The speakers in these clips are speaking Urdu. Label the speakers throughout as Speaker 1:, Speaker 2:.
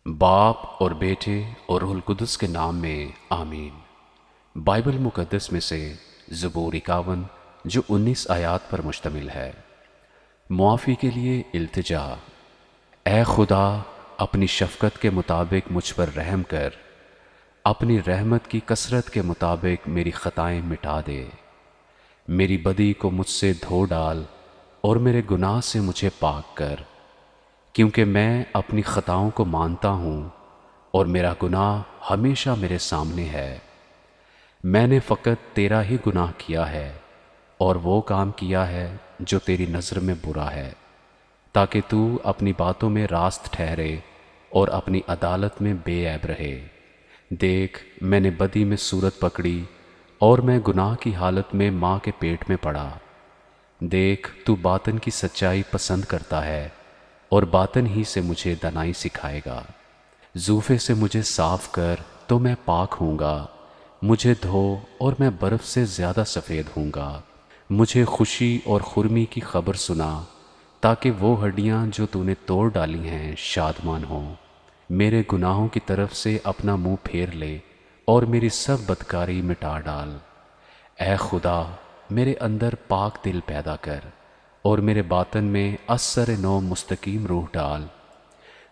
Speaker 1: باپ اور بیٹے اور روح القدس کے نام میں آمین۔ بائبل مقدس میں سے زبور 51 جو 19 آیات پر مشتمل ہے۔ معافی کے لیے التجا۔ اے خدا، اپنی شفقت کے مطابق مجھ پر رحم کر، اپنی رحمت کی کثرت کے مطابق میری خطائیں مٹا دے۔ میری بدی کو مجھ سے دھو ڈال اور میرے گناہ سے مجھے پاک کر، کیونکہ میں اپنی خطاؤں کو مانتا ہوں اور میرا گناہ ہمیشہ میرے سامنے ہے۔ میں نے فقط تیرا ہی گناہ کیا ہے اور وہ کام کیا ہے جو تیری نظر میں برا ہے، تاکہ تو اپنی باتوں میں راست ٹھہرے اور اپنی عدالت میں بے عیب رہے۔ دیکھ، میں نے بدی میں صورت پکڑی اور میں گناہ کی حالت میں ماں کے پیٹ میں پڑا۔ دیکھ، تو باطن کی سچائی پسند کرتا ہے اور باطن ہی سے مجھے دانائی سکھائے گا۔ زوفے سے مجھے صاف کر تو میں پاک ہوں گا، مجھے دھو اور میں برف سے زیادہ سفید ہوں گا۔ مجھے خوشی اور خرمی کی خبر سنا، تاکہ وہ ہڈیاں جو تو نے توڑ ڈالی ہیں شادمان ہوں۔ میرے گناہوں کی طرف سے اپنا منہ پھیر لے اور میری سب بدکاری مٹا ڈال۔ اے خدا، میرے اندر پاک دل پیدا کر اور میرے باطن میں اثر نو مستقیم روح ڈال۔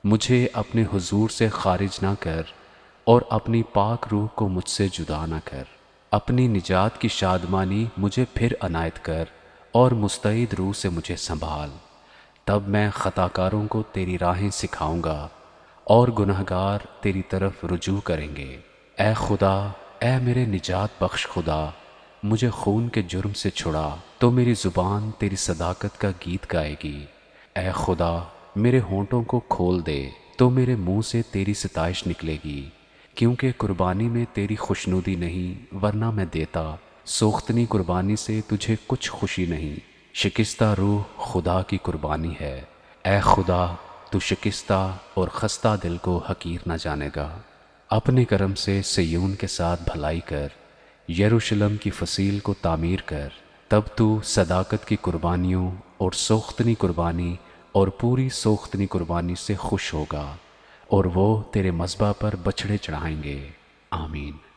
Speaker 1: مجھے اپنے حضور سے خارج نہ کر اور اپنی پاک روح کو مجھ سے جدا نہ کر۔ اپنی نجات کی شادمانی مجھے پھر عنایت کر اور مستعد روح سے مجھے سنبھال۔ تب میں خطاکاروں کو تیری راہیں سکھاؤں گا اور گنہگار تیری طرف رجوع کریں گے۔ اے خدا، اے میرے نجات بخش خدا، مجھے خون کے جرم سے چھڑا، تو میری زبان تیری صداقت کا گیت گائے گی۔ اے خدا، میرے ہونٹوں کو کھول دے تو میرے منہ سے تیری ستائش نکلے گی، کیونکہ قربانی میں تیری خوشنودی نہیں، ورنہ میں دیتا۔ سوختنی قربانی سے تجھے کچھ خوشی نہیں، شکستہ روح خدا کی قربانی ہے۔ اے خدا، تو شکستہ اور خستہ دل کو حقیر نہ جانے گا۔ اپنے کرم سے سیون کے ساتھ بھلائی کر، یروشلم کی فصیل کو تعمیر کر۔ تب تو صداقت کی قربانیوں اور سوختنی قربانی اور پوری سوختنی قربانی سے خوش ہوگا، اور وہ تیرے مذبح پر بچھڑے چڑھائیں گے۔ آمین۔